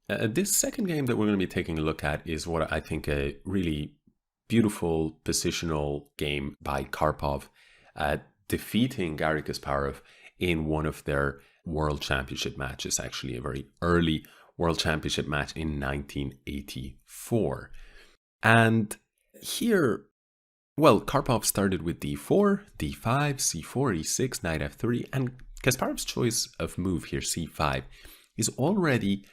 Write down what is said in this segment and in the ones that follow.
This second game that we're going to be taking a look at is what I think a really beautiful positional game by Karpov, defeating Garry Kasparov in one of their World Championship matches, actually a very early World Championship match in 1984. And here, well, Karpov started with d4, d5, c4, e6, knight f3, and Kasparov's choice of move here, c5, is already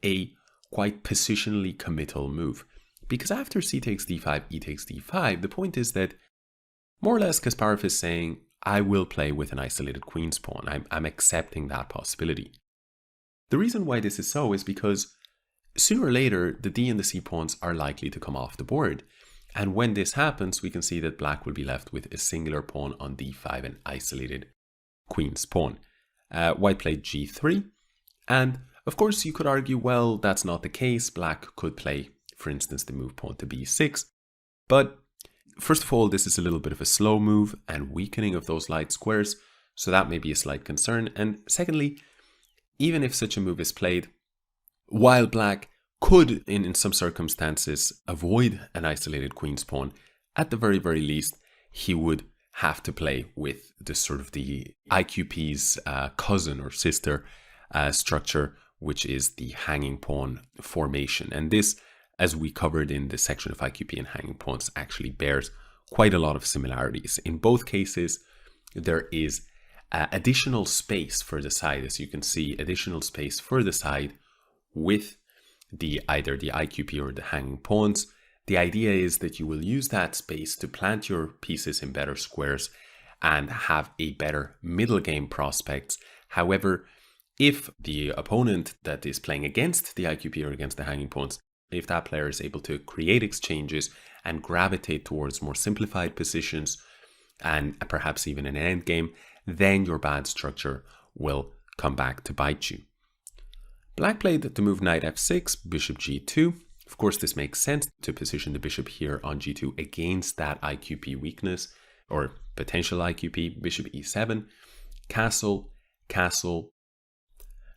a quite positionally committal move. Because after c takes d5, e takes d5, the point is that more or less Kasparov is saying, I will play with an isolated queen's pawn. I'm accepting that possibility. The reason why this is so is because sooner or later, the d and the c pawns are likely to come off the board. And when this happens, we can see that black will be left with a singular pawn on d5, an isolated queen's pawn. White played g3, and of course you could argue, well, that's not the case. Black could play, for instance, the move pawn to b6. But first of all, this is a little bit of a slow move and weakening of those light squares, so that may be a slight concern. And secondly, even if such a move is played, while black could, in some circumstances, avoid an isolated queen's pawn, at the very, very least, he would have to play with this sort of the IQP's cousin or sister structure, which is the hanging pawn formation. And this, as we covered in the section of IQP and hanging pawns, actually bears quite a lot of similarities. In both cases, there is additional space for the side, as you can see, additional space for the side with either the IQP or the hanging pawns. The idea is that you will use that space to plant your pieces in better squares and have a better middle game prospects. However, if the opponent that is playing against the IQP or against the hanging pawns, if that player is able to create exchanges and gravitate towards more simplified positions and perhaps even an endgame, then your bad structure will come back to bite you. Black played the move knight f6, bishop g2. Of course, this makes sense to position the bishop here on g2 against that IQP weakness or potential IQP. Bishop e7, castle, castle,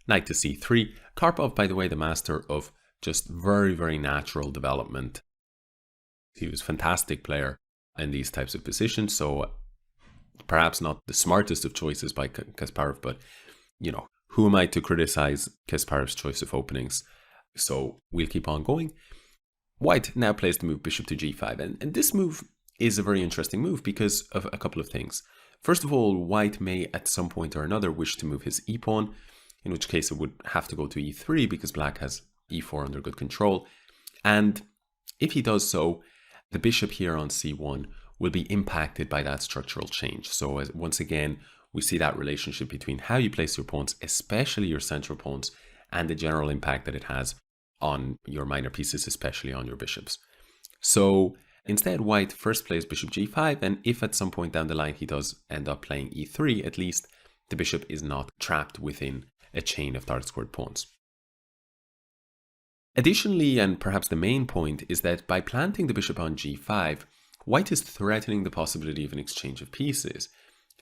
knight to c3. Karpov, by the way, the master of just very, very natural development. He was a fantastic player in these types of positions, so perhaps not the smartest of choices by Kasparov, but you know, who am I to criticize Kasparov's choice of openings? So we'll keep on going. White now plays the move bishop to g5, and this move is a very interesting move because of a couple of things. First of all, white may at some point or another wish to move his e-pawn, in which case it would have to go to e3 because black has e4 under good control. And if he does so, the bishop here on c1 will be impacted by that structural change. So once again, we see that relationship between how you place your pawns, especially your central pawns, and the general impact that it has on your minor pieces, especially on your bishops. So instead, white first plays bishop g5, and if at some point down the line he does end up playing e3, at least the bishop is not trapped within a chain of dark squared pawns. Additionally, and perhaps the main point, is that by planting the bishop on g5, white is threatening the possibility of an exchange of pieces.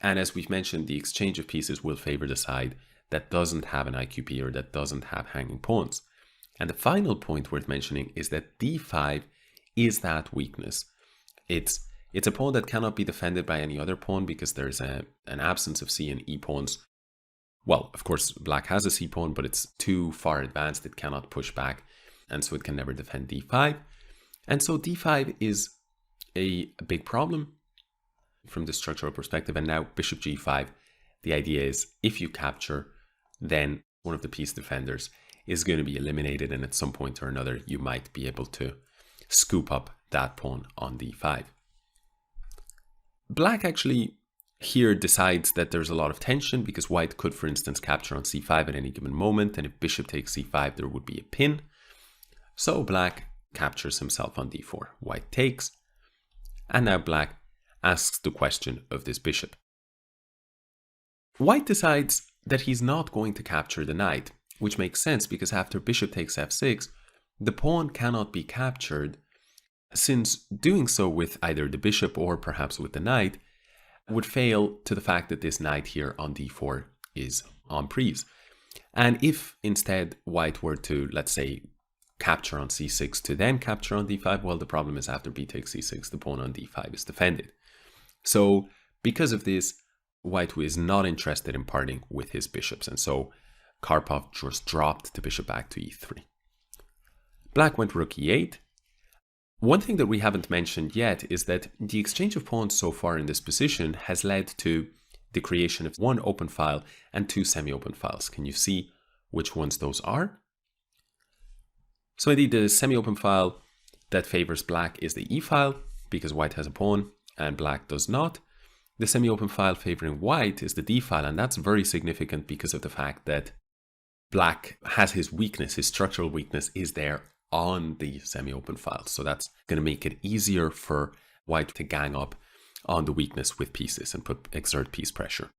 And as we've mentioned, the exchange of pieces will favor the side that doesn't have an IQP or that doesn't have hanging pawns. And the final point worth mentioning is that d5 is that weakness. It's a pawn that cannot be defended by any other pawn because there's an absence of c and e pawns. Well, of course, black has a c pawn, but it's too far advanced. It cannot push back, and so it can never defend d5. And so d5 is a big problem from the structural perspective. And now bishop g5, the idea is if you capture, then one of the piece defenders is going to be eliminated, and at some point or another you might be able to scoop up that pawn on d5. Black actually here decides that there's a lot of tension because white could, for instance, capture on c5 at any given moment, and if bishop takes c5 there would be a pin. So black captures himself on d4. White takes, and now black asks the question of this bishop. White decides that he's not going to capture the knight, which makes sense because after bishop takes f6, the pawn cannot be captured, since doing so with either the bishop or perhaps with the knight would fail to the fact that this knight here on d4 is en prise. And if instead white were to, let's say, capture on c6 to then capture on d5, well, the problem is after b takes c6, the pawn on d5 is defended. So because of this, white is not interested in parting with his bishops, and so Karpov just dropped the bishop back to e3. Black went rook e8. One thing that we haven't mentioned yet is that the exchange of pawns so far in this position has led to the creation of one open file and two semi-open files. Can you see which ones those are? So indeed, the semi-open file that favors black is the e file, because white has a pawn and black does not. The semi-open file favoring white is the d file, and that's very significant because of the fact that black has his weakness, his structural weakness is there on the semi-open file. So that's going to make it easier for white to gang up on the weakness with pieces and exert piece pressure.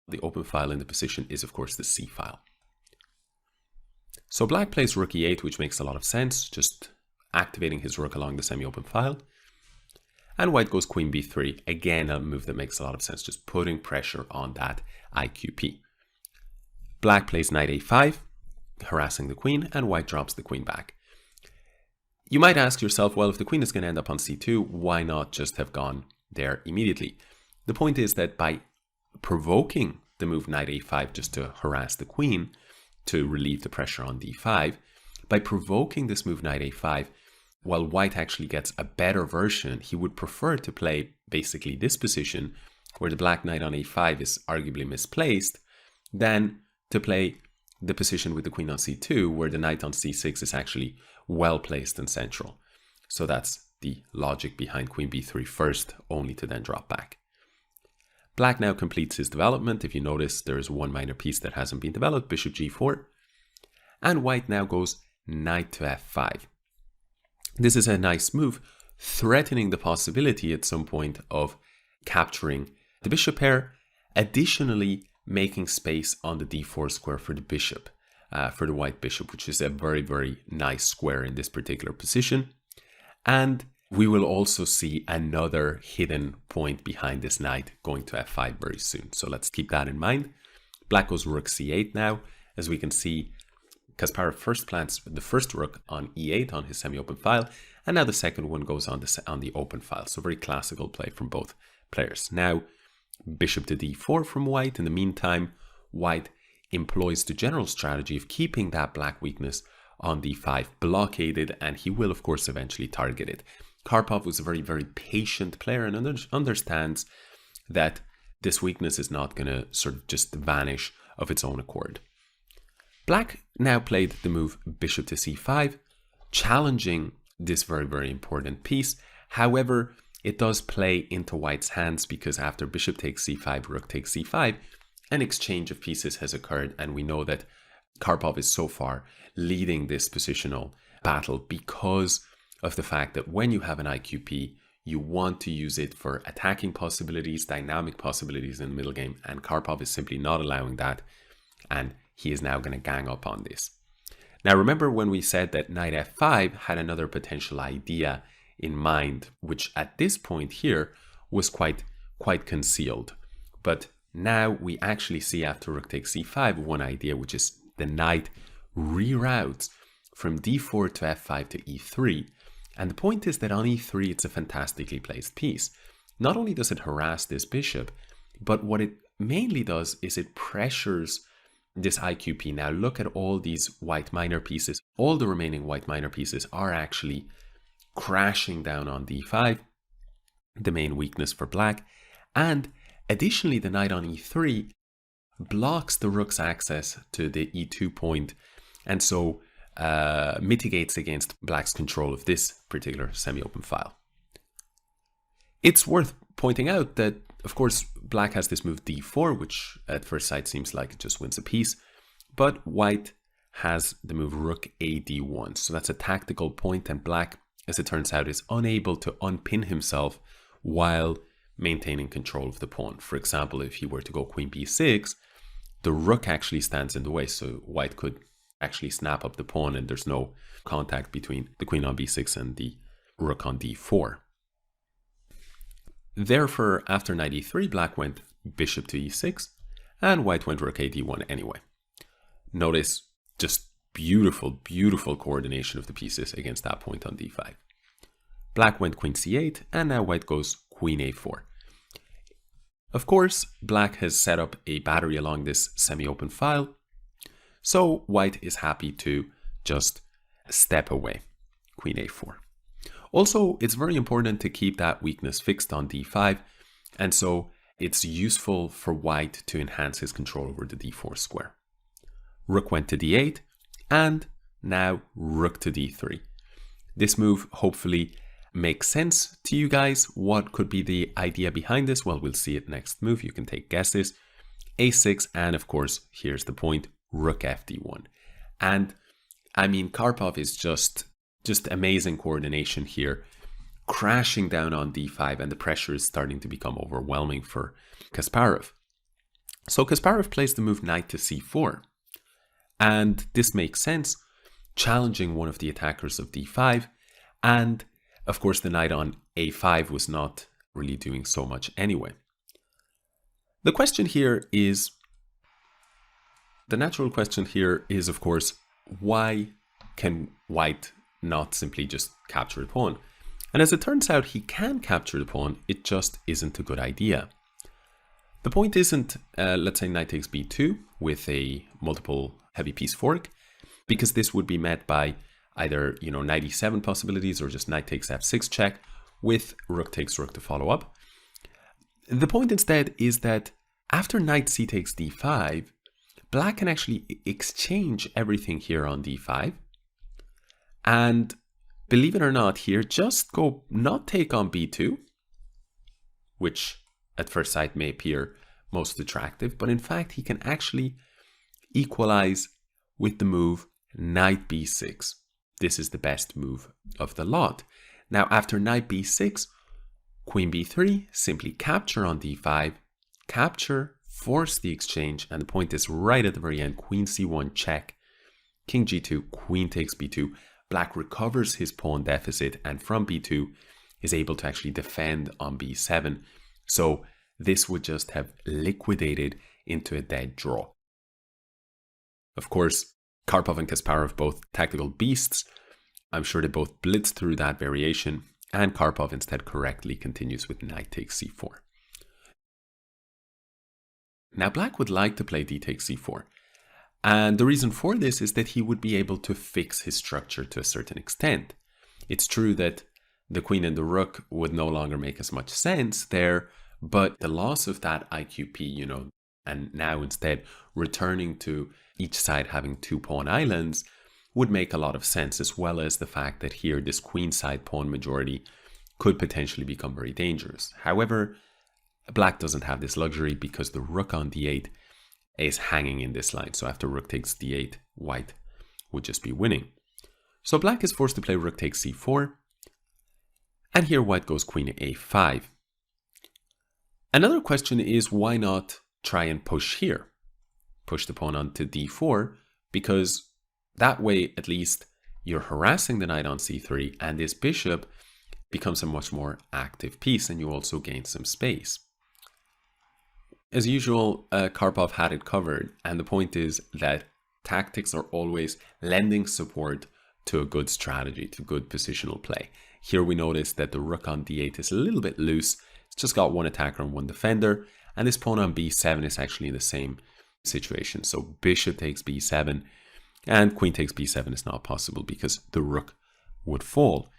The open file in the position is, of course, the c file. So black plays rook e8, which makes a lot of sense, just activating his rook along the semi-open file. And white goes queen b3, again a move that makes a lot of sense, just putting pressure on that IQP. Black plays knight a5, harassing the queen, and white drops the queen back. You might ask yourself, well, if the queen is going to end up on c2, why not just have gone there immediately? The point is that by provoking the move knight a5 just to harass the queen, to relieve the pressure on d5, by provoking this move knight a5, while white actually gets a better version, he would prefer to play basically this position, where the black knight on a5 is arguably misplaced, than to play the position with the queen on c2, where the knight on c6 is actually well placed and central. So that's the logic behind queen b3 first, only to then drop back. Black now completes his development. If you notice, there is one minor piece that hasn't been developed, bishop g4. And white now goes knight to f5. This is a nice move, threatening the possibility at some point of capturing the bishop pair, additionally making space on the d4 square for the bishop, for the white bishop, which is a very, very nice square in this particular position. And we will also see another hidden point behind this knight going to f5 very soon. So let's keep that in mind. Black goes rook c8 now. As we can see, Kasparov first plants the first rook on e8 on his semi-open file, and now the second one goes on the open file. So very classical play from both players. Now, bishop to d4 from white. In the meantime, white employs the general strategy of keeping that black weakness on d5 blockaded, and he will, of course, eventually target it. Karpov was a very, very patient player and understands that this weakness is not going to sort of just vanish of its own accord. Black now played the move bishop to c5, challenging this very, very important piece. However, it does play into white's hands because after bishop takes c5, rook takes c5, an exchange of pieces has occurred, and we know that Karpov is so far leading this positional battle because of the fact that when you have an IQP, you want to use it for attacking possibilities, dynamic possibilities in the middle game, and Karpov is simply not allowing that, and he is now going to gang up on this. Now remember when we said that knight f5 had another potential idea in mind, which at this point here was quite concealed. But now we actually see after rook takes c5 one idea, which is the knight reroutes from d4 to f5 to e3. And the point is that on e3 it's a fantastically placed piece. Not only does it harass this bishop, but what it mainly does is it pressures this IQP. Now look at all these white minor pieces. All the remaining white minor pieces are actually crashing down on d5, the main weakness for black. And additionally, the knight on e3 blocks the rook's access to the e2 point, and so mitigates against black's control of this particular semi-open file. It's worth pointing out that, of course, black has this move d4, which at first sight seems like it just wins a piece, but white has the move rook a d1. So that's a tactical point, and black, as it turns out, is unable to unpin himself while maintaining control of the pawn. For example, if he were to go queen b6, the rook actually stands in the way, so white could actually snap up the pawn and there's no contact between the queen on b6 and the rook on d4. Therefore, after knight e3, black went bishop to e6, and white went rook a d1 anyway. Notice just beautiful, beautiful coordination of the pieces against that point on d5. Black went queen c8, and now white goes queen a4. Of course, black has set up a battery along this semi-open file, so white is happy to just step away, queen a4. Also, it's very important to keep that weakness fixed on d5, and so it's useful for white to enhance his control over the d4 square. Rook went to d8, and now rook to d3. This move hopefully makes sense to you guys. What could be the idea behind this? Well, we'll see it next move. You can take guesses. a6, and of course, here's the point, rook fd1. And I mean, Karpov is just amazing coordination here, crashing down on d5, and the pressure is starting to become overwhelming for Kasparov. So Kasparov plays the move knight to c4. And this makes sense, challenging one of the attackers of d5, and of course the knight on a5 was not really doing so much anyway. The natural question here is, of course, why can white not simply just capture the pawn? And as it turns out, he can capture the pawn, it just isn't a good idea. The point isn't, let's say, knight takes b2 with a multiple heavy piece fork, because this would be met by either, knight e7 possibilities or just knight takes f6 check with rook takes rook to follow up. The point instead is that after knight c takes d5, black can actually exchange everything here on d5. And believe it or not here, just go not take on b2, which at first sight may appear most attractive, but in fact he can actually equalize with the move knight b6. This is the best move of the lot. Now after knight b6, queen b3, simply capture on d5, capture, force the exchange, and the point is right at the very end, queen c1 check, king g2, queen takes b2. Black recovers his pawn deficit, and from b2 is able to actually defend on b7. So this would just have liquidated into a dead draw. Of course, Karpov and Kasparov, both tactical beasts. I'm sure they both blitz through that variation, and Karpov instead correctly continues with knight takes c4. Now black would like to play d takes c4, and the reason for this is that he would be able to fix his structure to a certain extent. It's true that the queen and the rook would no longer make as much sense there, but the loss of that IQP, and now instead returning to each side having two pawn islands would make a lot of sense, as well as the fact that here this queenside pawn majority could potentially become very dangerous. However, black doesn't have this luxury because the rook on d8 is hanging in this line. So after rook takes d8, white would just be winning. So black is forced to play rook takes c4, and here white goes queen a5. Another question is, why not try and push here? Push the pawn onto d4, because that way at least you're harassing the knight on c3, and this bishop becomes a much more active piece, and you also gain some space. As usual, Karpov had it covered, and the point is that tactics are always lending support to a good strategy, to good positional play. Here we notice that the rook on d8 is a little bit loose. It's just got one attacker and one defender, and this pawn on b7 is actually in the same situation. So bishop takes b7, and queen takes b7 is not possible because the rook would fall.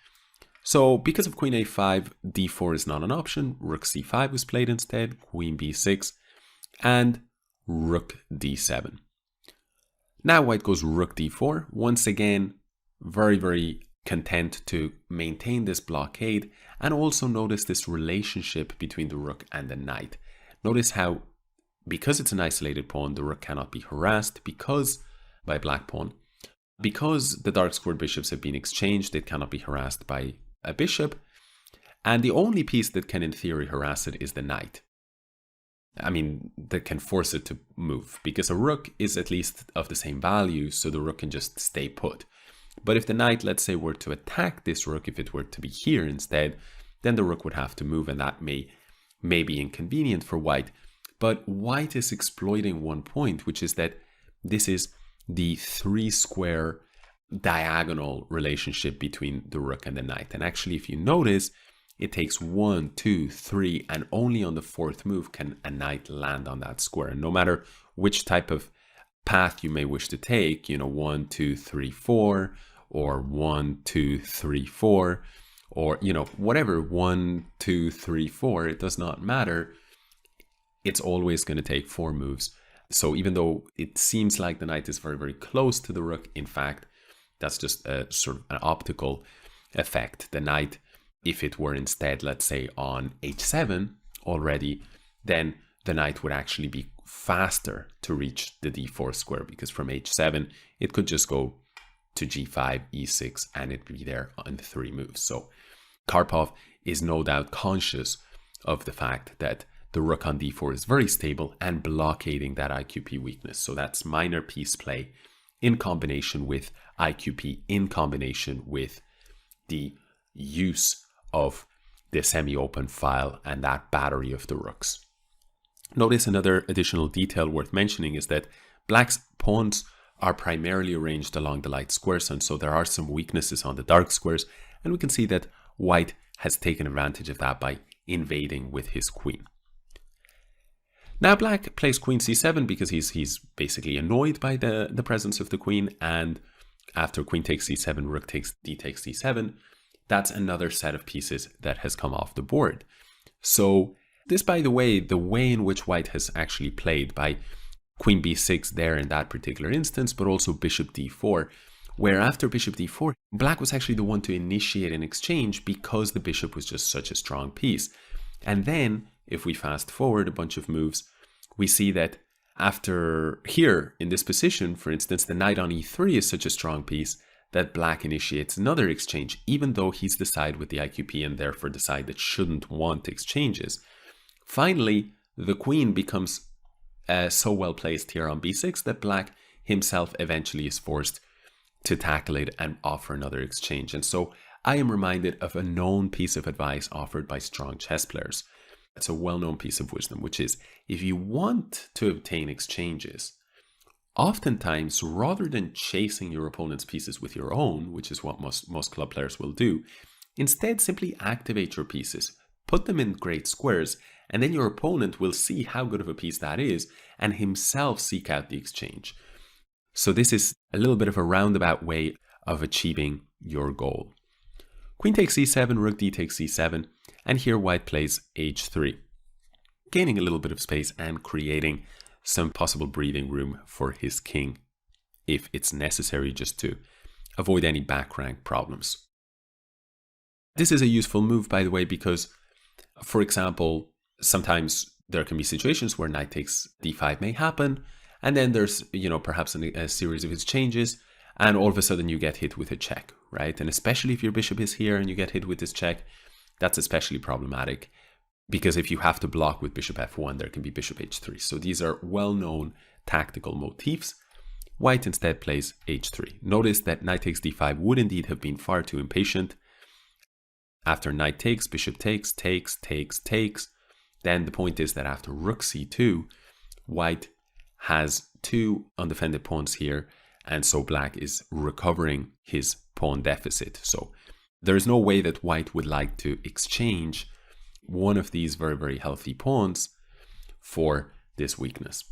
So because of queen a5, d4 is not an option. Rook c5 was played instead, queen b6, and rook d7. Now white goes rook d4. Once again, very, very content to maintain this blockade, and also notice this relationship between the rook and the knight. Notice how, because it's an isolated pawn, the rook cannot be harassed by black pawn. Because the dark squared bishops have been exchanged, it cannot be harassed by a bishop. And the only piece that can in theory harass it is the knight. I mean, that can force it to move, because a rook is at least of the same value, so the rook can just stay put. But if the knight, let's say, were to attack this rook, if it were to be here instead, then the rook would have to move, and that may be inconvenient for white. But white is exploiting one point, which is that this is the 3-square diagonal relationship between the rook and the knight. And actually, if you notice, it takes 1, 2, 3, and only on the 4th move can a knight land on that square. And no matter which type of path you may wish to take, 1, 2, 3, 4, or 1, 2, 3, 4, or, whatever, 1, 2, 3, 4, it does not matter. It's always going to take 4 moves. So even though it seems like the knight is very, very close to the rook, in fact, that's just a sort of an optical effect. The knight, if it were instead, let's say, on h7 already, then the knight would actually be faster to reach the d4 square, because from h7, it could just go to g5, e6, and it'd be there in 3 moves. So Karpov is no doubt conscious of the fact that the rook on d4 is very stable and blockading that IQP weakness. So that's minor piece play in combination with IQP, in combination with the use of the semi-open file and that battery of the rooks. Notice another additional detail worth mentioning is that black's pawns are primarily arranged along the light squares, and so there are some weaknesses on the dark squares, and we can see that white has taken advantage of that by invading with his queen. Now black plays queen c7 because he's basically annoyed by the presence of the queen, and after queen takes c7, rook takes d takes c7, that's another set of pieces that has come off the board. So this, by the way in which white has actually played by queen b6 there in that particular instance, but also bishop d4, where after bishop d4, black was actually the one to initiate an exchange because the bishop was just such a strong piece. And then, if we fast forward a bunch of moves, we see that after here, in this position, for instance, the knight on e3 is such a strong piece that black initiates another exchange, even though he's the side with the IQP and therefore the side that shouldn't want exchanges. Finally, the queen becomes so well placed here on b6 that black himself eventually is forced to tackle it and offer another exchange. And so I am reminded of a known piece of advice offered by strong chess players. It's a well-known piece of wisdom, which is if you want to obtain exchanges, oftentimes rather than chasing your opponent's pieces with your own, which is what most club players will do, instead simply activate your pieces, put them in great squares, and then your opponent will see how good of a piece that is and himself seek out the exchange. So this is a little bit of a roundabout way of achieving your goal. Queen takes e7, rook d takes c7, and here white plays h3, gaining a little bit of space and creating some possible breathing room for his king if it's necessary, just to avoid any back rank problems. This is a useful move, by the way, because, for example, sometimes there can be situations where knight takes d5 may happen, and then there's, perhaps a series of exchanges, and all of a sudden you get hit with a check, right? And especially if your bishop is here and you get hit with this check, that's especially problematic, because if you have to block with bishop f1, there can be bishop h3. So these are well-known tactical motifs. White instead plays h3. Notice that knight takes d5 would indeed have been far too impatient. After knight takes, bishop takes, takes. Then the point is that after rook c2, white has 2 undefended pawns here, and so black is recovering his pawn deficit. So there is no way that white would like to exchange one of these very, very healthy pawns for this weakness.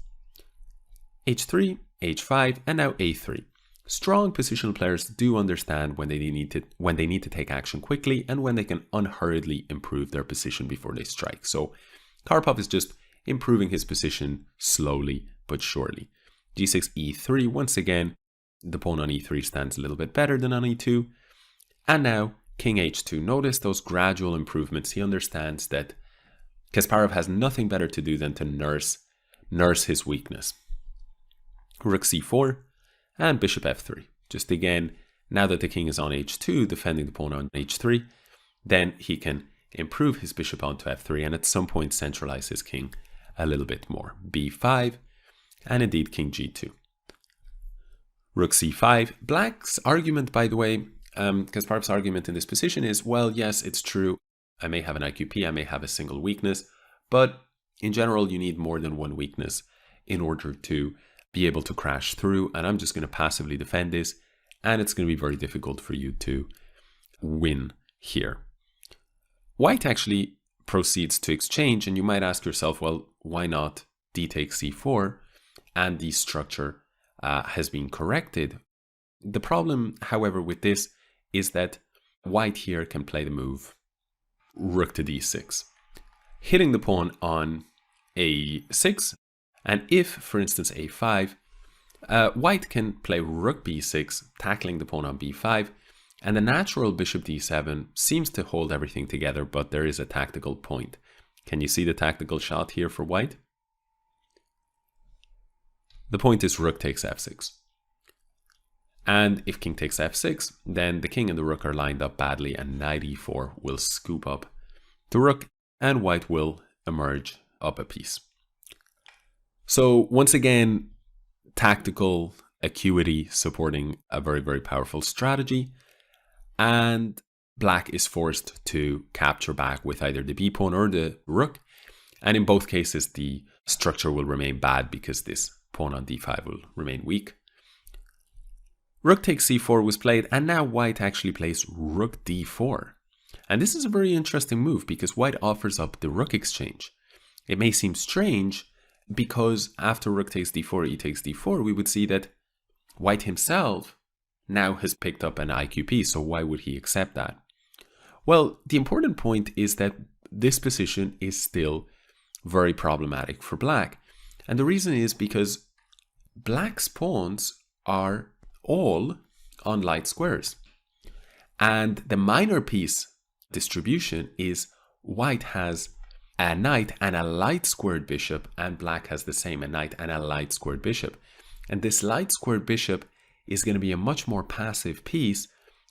h3, h5, and now a3. Strong positional players do understand when they need to take action quickly and when they can unhurriedly improve their position before they strike. So Karpov is just improving his position slowly but surely. g6, e3. Once again, the pawn on e3 stands a little bit better than on e2. And now king h2. Notice those gradual improvements. He understands that Kasparov has nothing better to do than to nurse his weakness. Rook c4 and bishop f3. Just again, now that the king is on h2, defending the pawn on h3, then he can improve his bishop onto f3 and at some point centralize his king a little bit more. b5 and indeed king g2. Rook c5. Black's argument, by the way, Kasparov's argument in this position is, well, yes, it's true. I may have an IQP, I may have a single weakness, but in general, you need more than one weakness in order to be able to crash through, and I'm just going to passively defend this, and it's going to be very difficult for you to win here. White actually proceeds to exchange, and you might ask yourself, well, why not d takes c4, and the structure has been corrected. The problem, however, with this is that white here can play the move rook to d6, hitting the pawn on a6, and if, for instance, a5, white can play rook b6, tackling the pawn on b5, and the natural bishop d7 seems to hold everything together, but there is a tactical point. Can you see the tactical shot here for white? The point is rook takes f6. And if king takes f6, then the king and the rook are lined up badly, and knight e4 will scoop up the rook, and white will emerge up a piece. So once again, tactical acuity supporting a very, very powerful strategy, and black is forced to capture back with either the b pawn or the rook, and in both cases the structure will remain bad because this pawn on d5 will remain weak. Rook takes c4 was played, and now white actually plays rook d4. And this is a very interesting move because white offers up the rook exchange. It may seem strange because after rook takes d4, e takes d4, we would see that white himself now has picked up an IQP, so why would he accept that? Well, the important point is that this position is still very problematic for black. And the reason is because black's pawns are all on light squares. And the minor piece distribution is white has a knight and a light squared bishop, and black has the same, a knight and a light squared bishop. And this light squared bishop is going to be a much more passive piece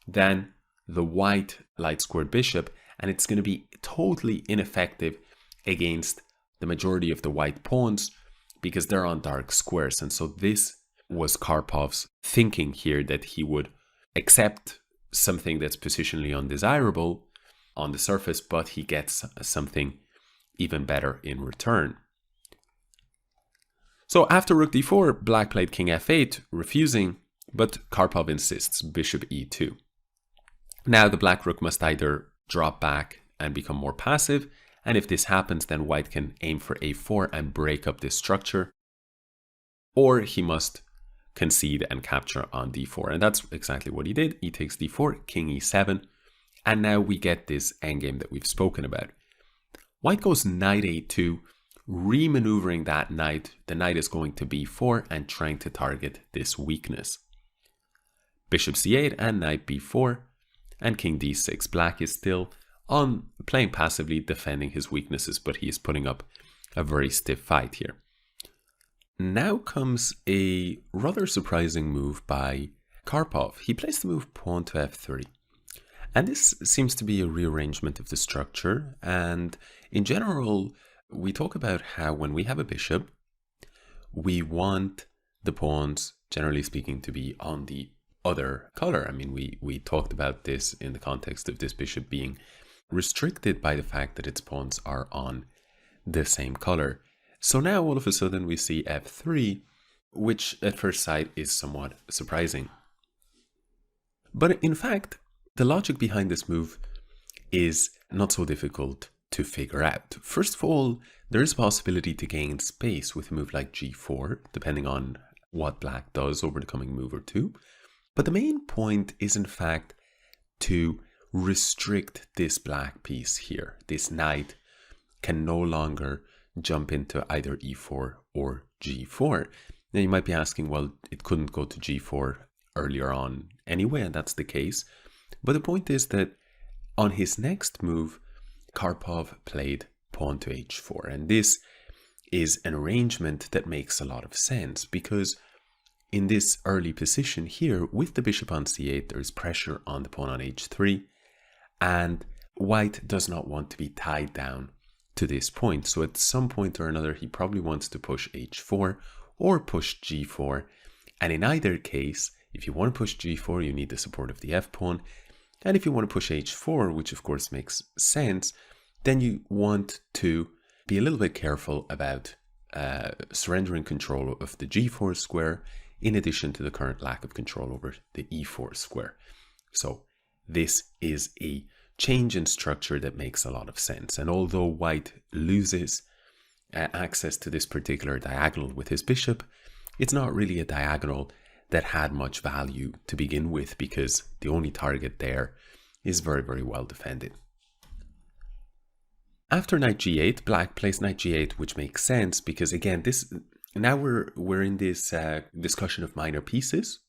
than the white light squared bishop, and it's going to be totally ineffective against the majority of the white pawns because they're on dark squares. And so this was Karpov's thinking here, that he would accept something that's positionally undesirable on the surface, but he gets something even better in return. So after rook d4, black played king f8, refusing, but Karpov insists, bishop e2. Now the black rook must either drop back and become more passive, and if this happens, then white can aim for a4 and break up this structure, or he must concede and capture on d4, and that's exactly what he did. E takes d4, king e7, and now we get this endgame that we've spoken about. White goes knight a2, remaneuvering that knight. The knight is going to b4 and trying to target this weakness. Bishop c8 and knight b4 and king d6. Black is still on playing passively, defending his weaknesses, but he is putting up a very stiff fight here. Now comes a rather surprising move by Karpov. He plays the move pawn to f3. And this seems to be a rearrangement of the structure. And in general, we talk about how when we have a bishop, we want the pawns, generally speaking, to be on the other color. I mean, we talked about this in the context of this bishop being restricted by the fact that its pawns are on the same color. So now all of a sudden we see f3, which at first sight is somewhat surprising. But in fact, the logic behind this move is not so difficult to figure out. First of all, there is a possibility to gain space with a move like g4, depending on what black does over the coming move or two. But the main point is in fact to restrict this black piece here. This knight can no longer jump into either e4 or g4. Now you might be asking, well, it couldn't go to g4 earlier on anyway, and that's the case. But the point is that on his next move, Karpov played pawn to h4. And this is an arrangement that makes a lot of sense because in this early position here, with the bishop on c8, there is pressure on the pawn on h3. And white does not want to be tied down to this point. So at some point or another, he probably wants to push h4 or push g4. And in either case, if you want to push g4, you need the support of the f-pawn. And if you want to push h4, which of course makes sense, then you want to be a little bit careful about surrendering control of the g4 square, in addition to the current lack of control over the e4 square. So this is a change in structure that makes a lot of sense. And although white loses access to this particular diagonal with his bishop, it's not really a diagonal that had much value to begin with, because the only target there is very, very well defended. After knight g8, black plays knight g8, which makes sense because, again, now we're in this discussion of minor pieces.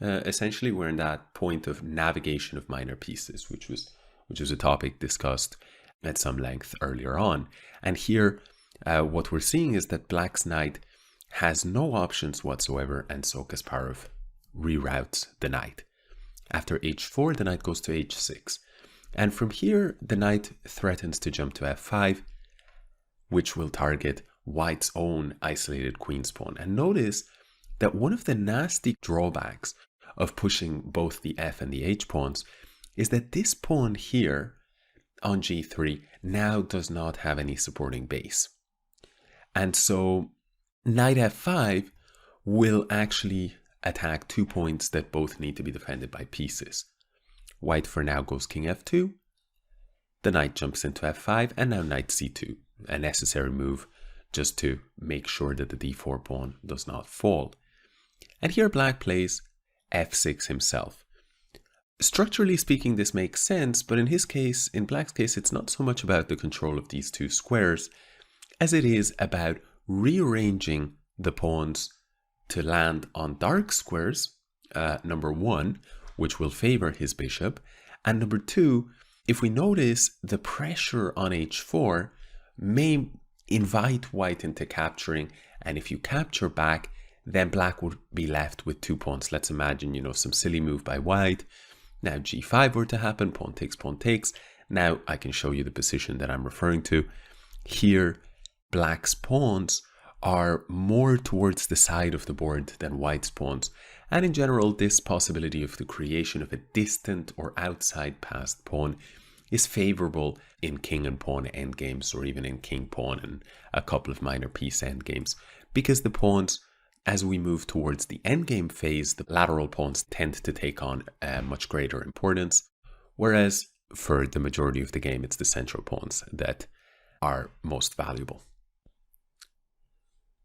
Essentially, we're in that point of navigation of minor pieces, which was a topic discussed at some length earlier on. And here, what we're seeing is that black's knight has no options whatsoever, and so Kasparov reroutes the knight. After h4, the knight goes to h6. And from here, the knight threatens to jump to f5, which will target white's own isolated queen's pawn. And notice that one of the nasty drawbacks of pushing both the f and the h pawns is that this pawn here on g3 now does not have any supporting base. And so knight f5 will actually attack 2 points that both need to be defended by pieces. White for now goes king f2, the knight jumps into f5, and now knight c2, a necessary move just to make sure that the d4 pawn does not fall. And here black plays f6 himself. Structurally speaking, this makes sense, but in black's case, it's not so much about the control of these two squares as it is about rearranging the pawns to land on dark squares, number one, which will favor his bishop, and number two, if we notice, the pressure on h4 may invite white into capturing, and if you capture back, then black would be left with 2 pawns. Let's imagine, some silly move by white. Now g5 were to happen, pawn takes, pawn takes. Now I can show you the position that I'm referring to. Here, black's pawns are more towards the side of the board than white's pawns. And in general, this possibility of the creation of a distant or outside passed pawn is favorable in king and pawn endgames, or even in king pawn and a couple of minor piece endgames, because the pawns, as we move towards the endgame phase, the lateral pawns tend to take on much greater importance, whereas for the majority of the game, it's the central pawns that are most valuable.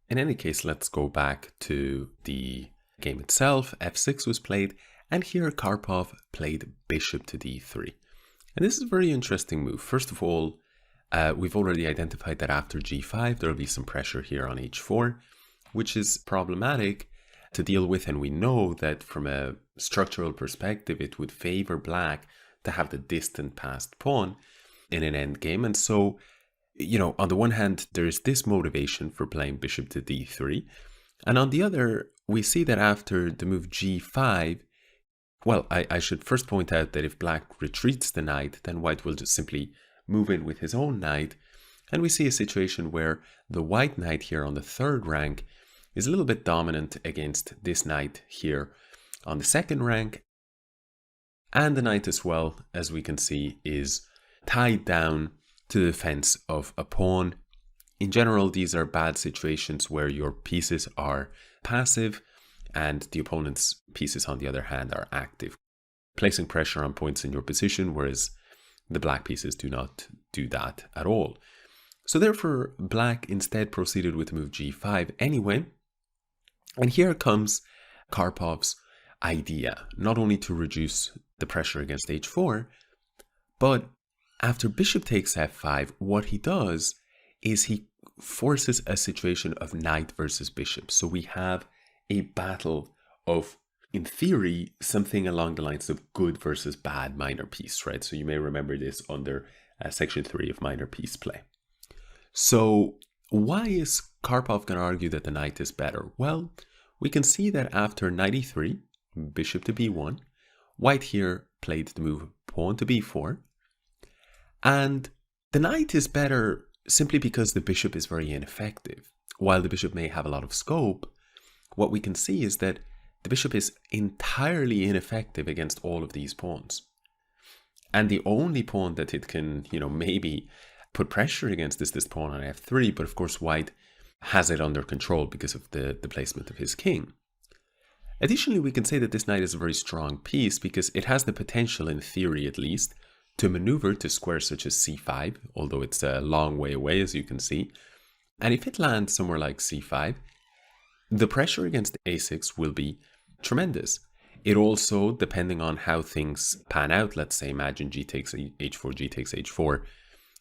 In any case, let's go back to the game itself. f6 was played, and here Karpov played bishop to d3. And this is a very interesting move. First of all, we've already identified that after g5, there will be some pressure here on h4, which is problematic to deal with. And we know that from a structural perspective, it would favor black to have the distant passed pawn in an endgame. And so, on the one hand, there is this motivation for playing bishop to d3. And on the other, we see that after the move g5, well, I should first point out that if black retreats the knight, then white will just simply move in with his own knight. And we see a situation where the white knight here on the third rank is a little bit dominant against this knight here on the second rank. And the knight as well, as we can see, is tied down to the defense of a pawn. In general, these are bad situations where your pieces are passive and the opponent's pieces, on the other hand, are active, placing pressure on points in your position, whereas the black pieces do not do that at all. So therefore, black instead proceeded with the move g5 anyway. And here comes Karpov's idea, not only to reduce the pressure against h4, but after bishop takes f5, what he does is he forces a situation of knight versus bishop. So we have a battle of, in theory, something along the lines of good versus bad minor piece, right? So you may remember this under section 3 of minor piece play. So why is Karpov going to argue that the knight is better? Well, we can see that after knight e3, bishop to b1, white here played the move pawn to b4, and the knight is better simply because the bishop is very ineffective. While the bishop may have a lot of scope, what we can see is that the bishop is entirely ineffective against all of these pawns. And the only pawn that it can, maybe put pressure against is this pawn on f3. But of course, white has it under control because of the placement of his king. Additionally, we can say that this knight is a very strong piece because it has the potential, in theory at least, to maneuver to squares such as c5, although it's a long way away, as you can see. And if it lands somewhere like c5, the pressure against a6 will be tremendous. It also, depending on how things pan out, let's say imagine g takes h4, g takes h4,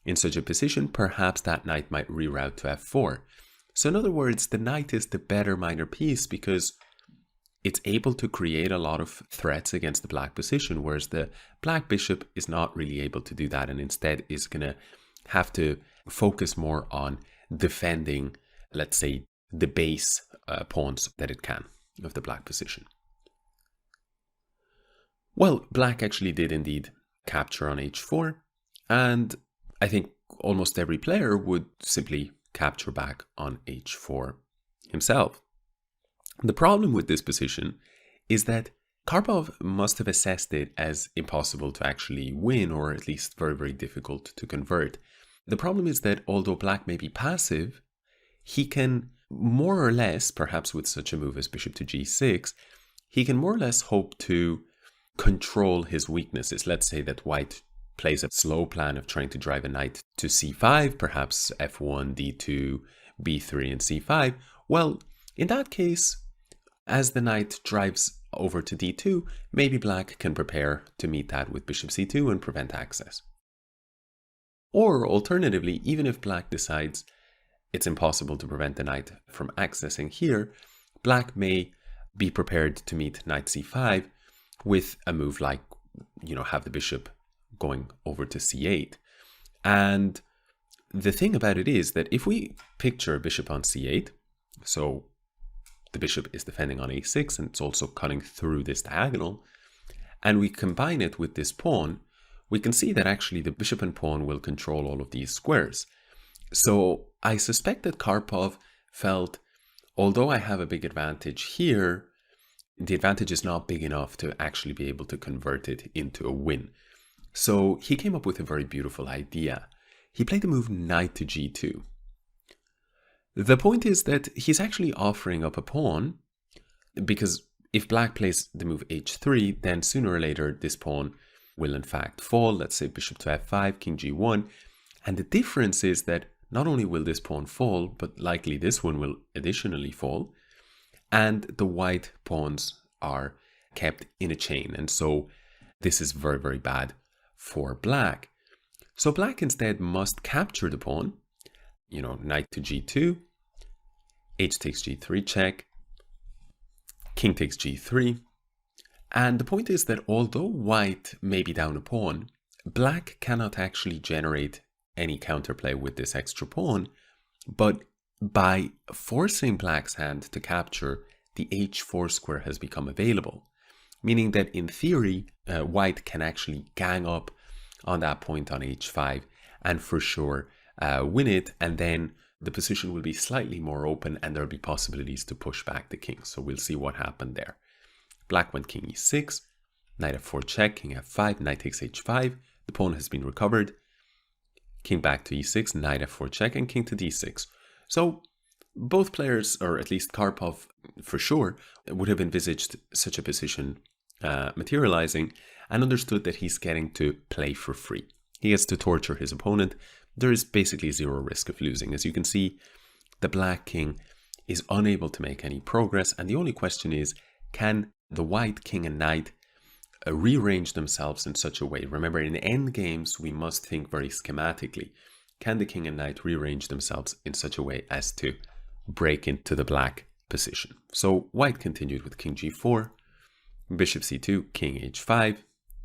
in such a position, perhaps that knight might reroute to f4. So in other words, the knight is the better minor piece because it's able to create a lot of threats against the black position, whereas the black bishop is not really able to do that and instead is going to have to focus more on defending, let's say, the base pawns that it can of the black position. Well, black actually did indeed capture on h4, and I think almost every player would simply capture back on h4 himself. The problem with this position is that Karpov must have assessed it as impossible to actually win, or at least very, very difficult to convert. The problem is that although black may be passive, he can more or less, perhaps with such a move as bishop to g6, he can more or less hope to control his weaknesses. Let's say that white plays a slow plan of trying to drive a knight to c5, perhaps f1, d2, b3, and c5. Well, in that case, as the knight drives over to d2, maybe black can prepare to meet that with bishop c2 and prevent access. Or alternatively, even if black decides it's impossible to prevent the knight from accessing here, black may be prepared to meet knight c5 with a move like, have the bishop going over to c8. And the thing about it is that if we picture a bishop on c8, so the bishop is defending on a6 and it's also cutting through this diagonal, and we combine it with this pawn, we can see that actually the bishop and pawn will control all of these squares. So I suspect that Karpov felt, although I have a big advantage here, the advantage is not big enough to actually be able to convert it into a win. So he came up with a very beautiful idea. He played the move knight to g2. The point is that he's actually offering up a pawn, because if black plays the move h3, then sooner or later this pawn will in fact fall. Let's say bishop to f5, king g1. And the difference is that not only will this pawn fall, but likely this one will additionally fall. And the white pawns are kept in a chain. And so this is very, very bad for black. So black instead must capture the pawn, knight to g2, h takes g3 check, king takes g3. And the point is that although white may be down a pawn, black cannot actually generate any counterplay with this extra pawn, but by forcing black's hand to capture, the h4 square has become available, meaning that in theory, white can actually gang up on that point on h5 and for sure win it, and then the position will be slightly more open and there'll be possibilities to push back the king. So we'll see what happened there. Black went king e6, knight f4 check, king f5, knight takes h5, the pawn has been recovered, king back to e6, knight f4 check, and king to d6. So both players, or at least Karpov for sure, would have envisaged such a position materializing and understood that he's getting to play for free. He gets to torture his opponent. There is basically zero risk of losing. As you can see, the black king is unable to make any progress, and the only question is, can the white king and knight rearrange themselves in such a way? Remember, in endgames, we must think very schematically. Can the king and knight rearrange themselves in such a way as to break into the black position? So white continued with king g4, bishop c2, king h5,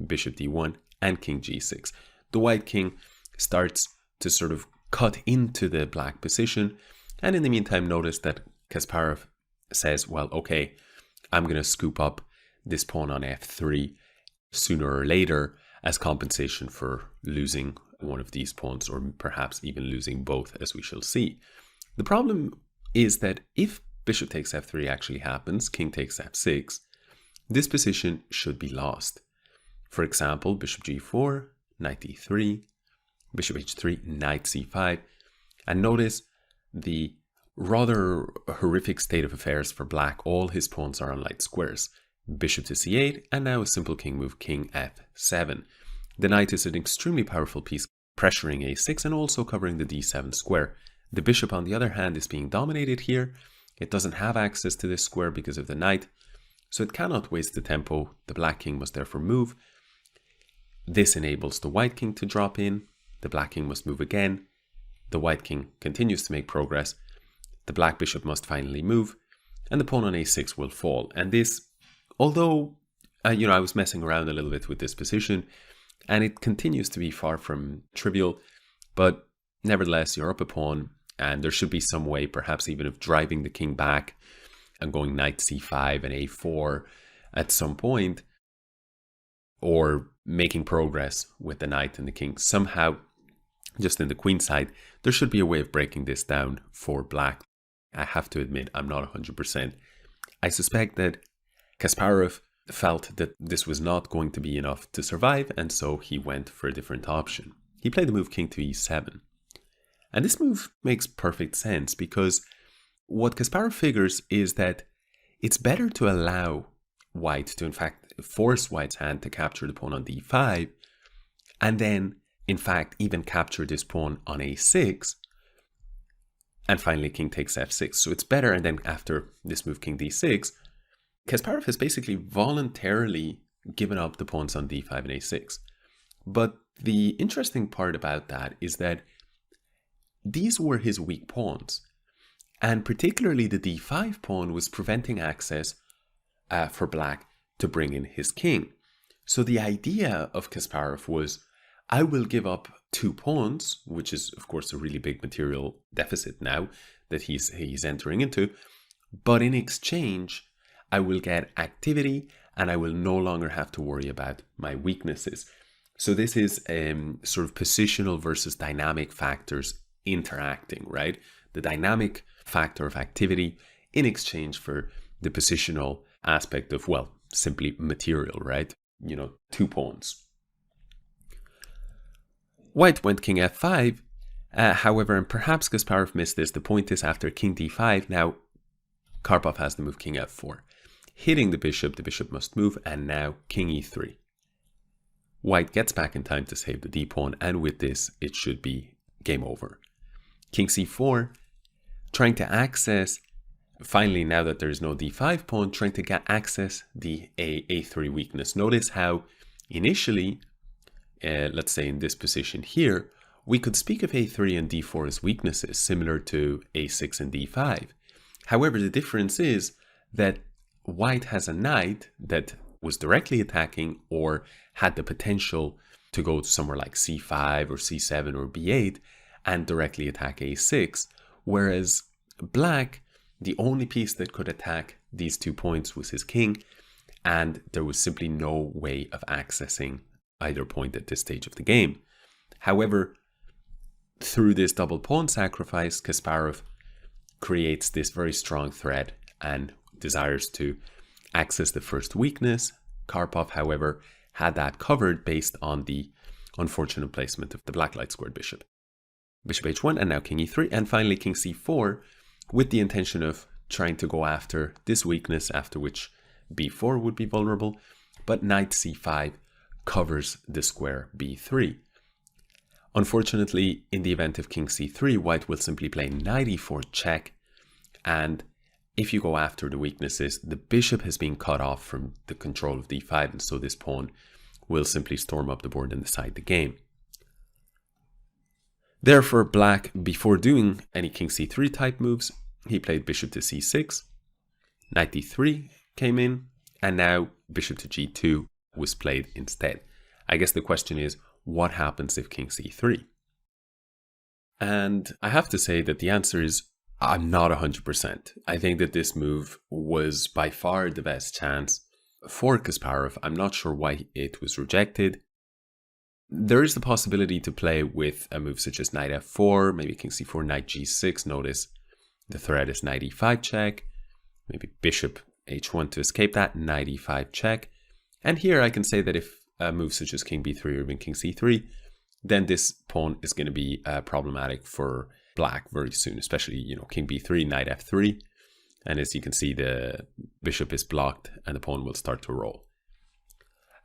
bishop d1, and king g6. The white king starts to sort of cut into the black position, and in the meantime, notice that Kasparov says, well, okay, I'm going to scoop up this pawn on f3 sooner or later as compensation for losing one of these pawns, or perhaps even losing both, as we shall see. The problem is that if bishop takes f3 actually happens, king takes f6, this position should be lost. For example, bishop g4, knight e3, bishop h3, knight c5, and notice the Rather horrific state of affairs for black. All his pawns are on light squares. Bishop to c8, and now a simple king move, king f7. The knight is an extremely powerful piece, pressuring a6 and also covering the d7 square. The bishop, on the other hand, is being dominated here. It doesn't have access to this square because of the knight, so it cannot waste the tempo. The black king must therefore move. This enables the white king to drop in. The black king must move again. The white king continues to make progress. The black bishop must finally move, and the pawn on a6 will fall. And this, although, I was messing around a little bit with this position, and it continues to be far from trivial, but nevertheless, you're up a pawn, and there should be some way, perhaps even of driving the king back and going knight c5 and a4 at some point, or making progress with the knight and the king. Somehow, just in the queen side, there should be a way of breaking this down for black. I have to admit, I'm not 100%. I suspect that Kasparov felt that this was not going to be enough to survive, and so he went for a different option. He played the move king to e7. And this move makes perfect sense, because what Kasparov figures is that it's better to allow white to, in fact, force white's hand to capture the pawn on d5, and then, in fact, even capture this pawn on a6, and finally king takes f6. So it's better, and then after this move king d6, Kasparov has basically voluntarily given up the pawns on d5 and a6. But the interesting part about that is that these were his weak pawns, and particularly the d5 pawn was preventing access for black to bring in his king. So the idea of Kasparov was, I will give up 2 pawns, which is of course a really big material deficit now that he's entering into, but in exchange I will get activity and I will no longer have to worry about my weaknesses. So this is sort of positional versus dynamic factors interacting, right? The dynamic factor of activity in exchange for the positional aspect of, well, simply material, right? 2 pawns. White went king f5, however, and perhaps Kasparov missed this, the point is after king d5, now Karpov has the move king f4. Hitting the bishop must move, and now king e3. White gets back in time to save the d-pawn, and with this, it should be game over. King c4, trying to access, finally, now that there is no d5 pawn, trying to get access the a3 weakness. Notice how initially, let's say in this position here, we could speak of a3 and d4 as weaknesses, similar to a6 and d5. However, the difference is that white has a knight that was directly attacking or had the potential to go to somewhere like c5 or c7 or b8 and directly attack a6, whereas black, the only piece that could attack these 2 points was his king, and there was simply no way of accessing either point at this stage of the game. However, through this double pawn sacrifice, Kasparov creates this very strong threat and desires to access the first weakness. Karpov, however, had that covered based on the unfortunate placement of the black light squared bishop. Bishop h1, and now king e3, and finally king c4, with the intention of trying to go after this weakness, after which b4 would be vulnerable, but knight c5 covers the square b3. Unfortunately, in the event of king c3, white will simply play knight e4 check, and if you go after the weaknesses, the bishop has been cut off from the control of d5, and so this pawn will simply storm up the board and decide the game. Therefore, black, before doing any king c3 type moves, he played bishop to c6, knight d3 came in, and now bishop to g2 was played instead. I guess the question is, what happens if king c3? And I have to say that the answer is, I'm not 100%. I think that this move was by far the best chance for Kasparov. I'm not sure why it was rejected. There is the possibility to play with a move such as knight f4, maybe king c4, knight g6. Notice the threat is knight e5 check, maybe bishop h1 to escape that, knight e5 check. And here I can say that if a move such as king b3 or even king c3, then this pawn is going to be problematic for black very soon, especially, king b3, knight f3. And as you can see, the bishop is blocked and the pawn will start to roll.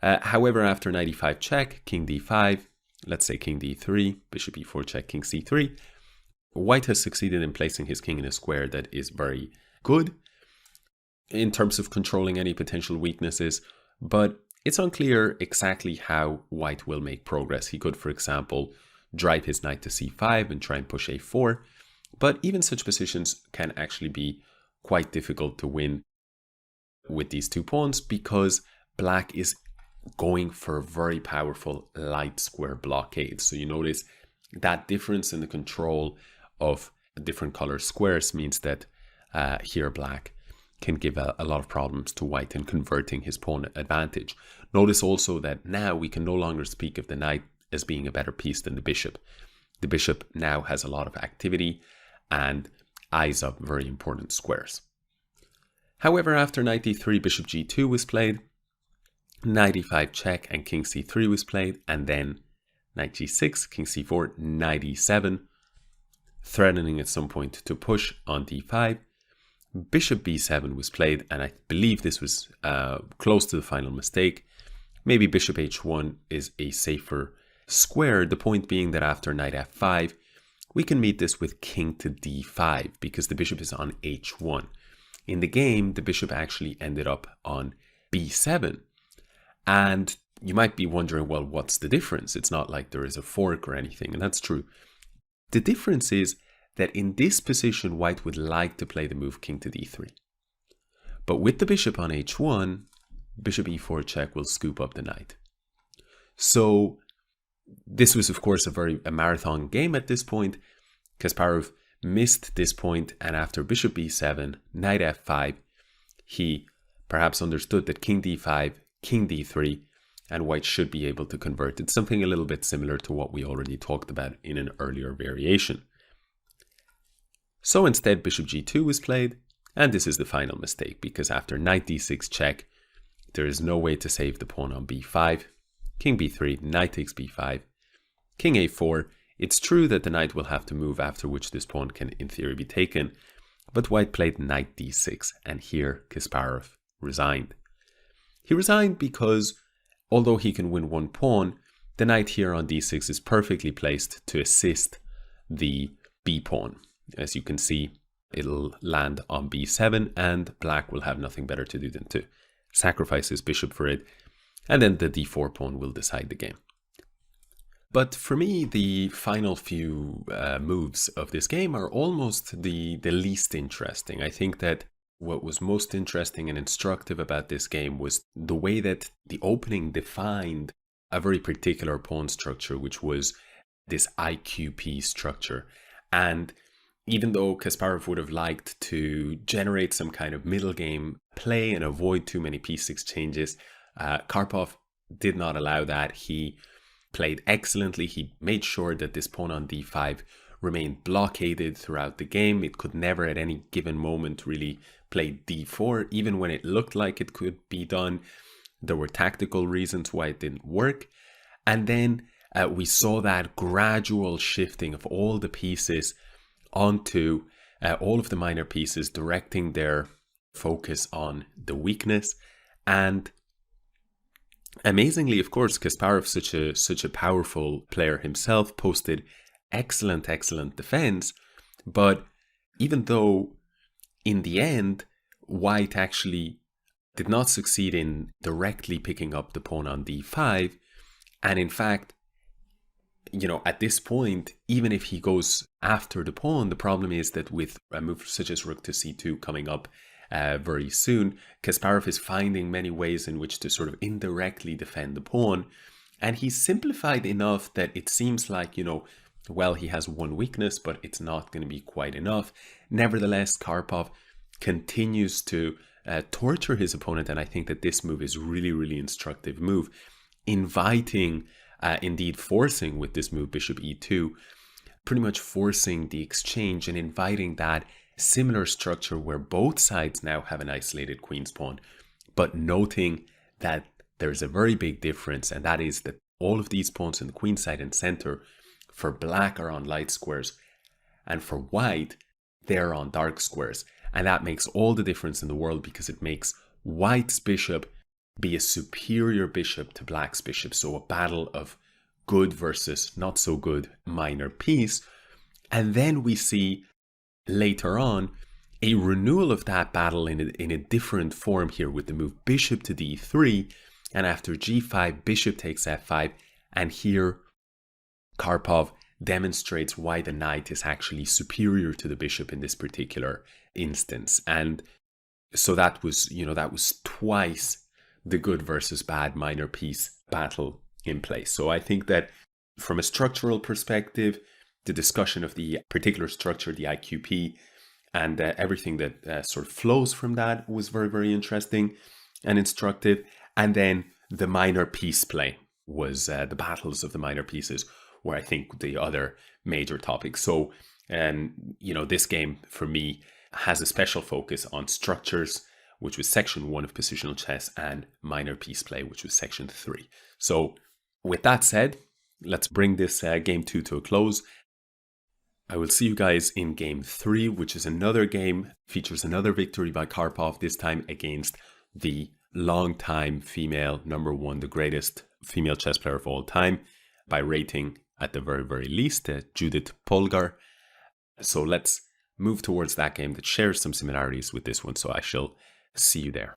However, after knight e5 check, king d5, let's say king d3, bishop e4 check, king c3, white has succeeded in placing his king in a square that is very good in terms of controlling any potential weaknesses, but it's unclear exactly how white will make progress. He could, for example, drive his knight to c5 and try and push a4, but even such positions can actually be quite difficult to win with these two pawns because black is going for a very powerful light square blockade. So you notice that difference in the control of different color squares means that here black can give a lot of problems to white in converting his pawn advantage. Notice also that now we can no longer speak of the knight as being a better piece than the bishop. The bishop now has a lot of activity and eyes up very important squares. However, after knight e3, bishop g2 was played, knight e5 check and king c3 was played, and then knight g6, king c4, knight e7, threatening at some point to push on d5. Bishop b7 was played, and I believe this was close to the final mistake. Maybe bishop h1 is a safer square, the point being that after knight f5, we can meet this with king to d5 because the bishop is on h1. In the game, the bishop actually ended up on b7. And you might be wondering, well, what's the difference? It's not like there is a fork or anything, and that's true. The difference is that in this position, white would like to play the move king to d3. But with the bishop on h1, bishop e4 check will scoop up the knight. So this was, of course, a marathon game at this point. Kasparov missed this point, and after bishop b7, knight f5, he perhaps understood that king d5, king d3, and white should be able to convert. It's something a little bit similar to what we already talked about in an earlier variation. So instead, bishop g2 was played, and this is the final mistake, because after knight d6 check, there is no way to save the pawn on b5, king b3, knight takes b5, king a4. It's true that the knight will have to move, after which this pawn can in theory be taken, but white played knight d6, and here Kasparov resigned. He resigned because, although he can win one pawn, the knight here on d6 is perfectly placed to assist the b pawn. As you can see, it'll land on b7, and black will have nothing better to do than to sacrifice his bishop for it, and then the d4 pawn will decide the game. But for me, the final few moves of this game are almost the least interesting. I think that what was most interesting and instructive about this game was the way that the opening defined a very particular pawn structure, which was this IQP structure. And even though Kasparov would have liked to generate some kind of middle game play and avoid too many piece exchanges, Karpov did not allow that. He played excellently. He made sure that this pawn on d5 remained blockaded throughout the game. It could never at any given moment really play d4, even when it looked like it could be done. There were tactical reasons why it didn't work. And then we saw that gradual shifting of all the pieces onto all of the minor pieces, directing their focus on the weakness. And amazingly, of course, Kasparov, such a powerful player himself, posted excellent defense. But even though in the end, white actually did not succeed in directly picking up the pawn on d5, and in fact, at this point, even if he goes after the pawn, the problem is that with a move such as rook to c2 coming up very soon, Kasparov is finding many ways in which to sort of indirectly defend the pawn. And he's simplified enough that it seems like, well, he has one weakness, but it's not going to be quite enough. Nevertheless, Karpov continues to torture his opponent. And I think that this move is really instructive move, inviting indeed forcing with this move bishop e2, pretty much forcing the exchange and inviting that similar structure where both sides now have an isolated queen's pawn, but noting that there's a very big difference, and that is that all of these pawns in the queen side and center for black are on light squares, And for white, they're on dark squares. And that makes all the difference in the world, because it makes white's bishop be a superior bishop to black's bishop. So a battle of good versus not so good minor piece. And then we see later on a renewal of that battle in a different form here, with the move bishop to d3. And after g5, bishop takes f5. And here Karpov demonstrates why the knight is actually superior to the bishop in this particular instance. And so that was twice the good versus bad minor piece battle in place. So I think that from a structural perspective, the discussion of the particular structure, the IQP, and everything that sort of flows from that was very, very interesting and instructive. And then the minor piece play was the battles of the minor pieces, where I think the other major topics. So, this game for me has a special focus on structures, which was section 1 of positional chess, and minor piece play, which was section 3. So with that said, let's bring this game 2 to a close. I will see you guys in game 3, which is another game, features another victory by Karpov, this time against the longtime female number 1, the greatest female chess player of all time, by rating at the very, very least, Judith Polgar. So let's move towards that game that shares some similarities with this one. So I shall see you there.